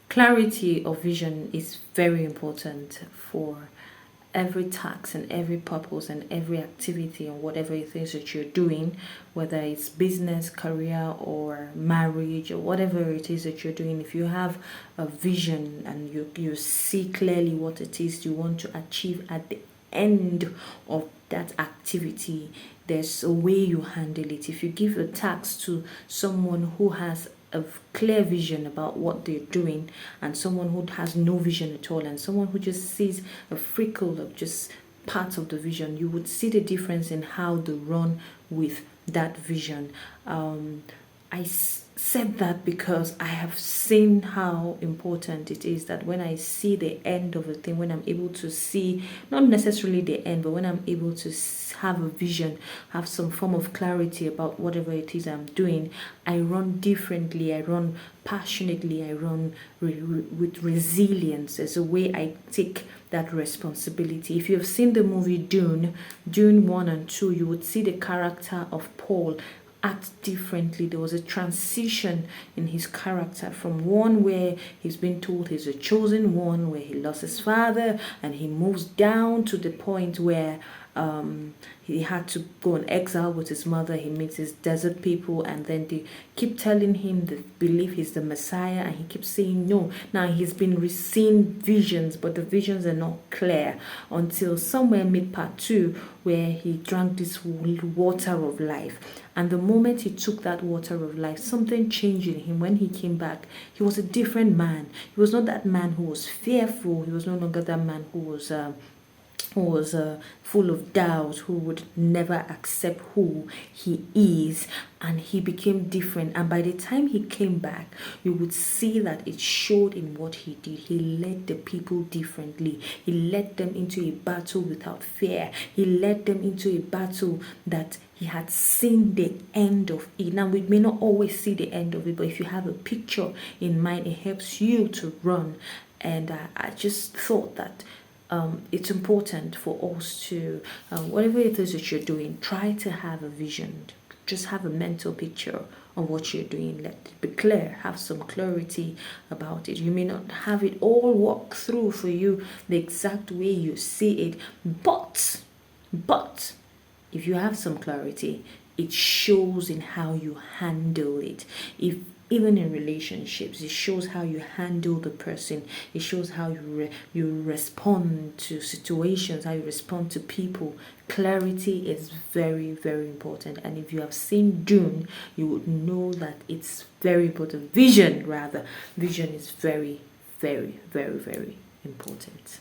Clarity of vision is very important for every task and every purpose and every activity and whatever it is that you're doing, whether it's business, career, or marriage, or whatever it is that you're doing. If you have a vision and you see clearly what it is you want to achieve at the end of that activity, there's a way you handle it. If you give a task to someone who has a clear vision about what they're doing, and someone who has no vision at all, and someone who just sees a freckle of just part of the vision, you would see the difference in how they run with that vision. Said that because I have seen how important it is that when I see the end of a thing, when I'm able to see not necessarily the end, but when I'm able to have a vision, have some form of clarity about whatever it is I'm doing, I run differently, I run passionately, I run with resilience. As a way I take that responsibility. If you've seen the movie Dune 1 and 2, you would see the character of Paul act differently. There was a transition in his character from one where he's been told he's a chosen one, where he lost his father, and he moves down to the point where he had to go on exile with his mother. He meets his desert people, and then they keep telling him they believe he's the Messiah, and he keeps saying no. Now he's been seeing visions, but the visions are not clear until somewhere mid part 2, where he drank this water of life. And the moment he took that water of life, something changed in him. When he came back, he was a different man. He was not that man who was fearful. He was no longer that man who was full of doubt, who would never accept who he is, and he became different. And by the time he came back, you would see that it showed in what he did. He led the people differently. He led them into a battle without fear. He led them into a battle that he had seen the end of it. Now, we may not always see the end of it, but if you have a picture in mind, it helps you to run. And I just thought that it's important for us to, whatever it is that you're doing, try to have a vision. Just have a mental picture of what you're doing. Let it be clear. Have some clarity about it. You may not have it all walk through for you the exact way you see it, but if you have some clarity, it shows in how you handle it. If even in relationships, it shows how you handle the person. It shows how you respond to situations, how you respond to people. Clarity is very, very important. And if you have seen Dune, you would know that it's very important. Vision is very, very, very, very important.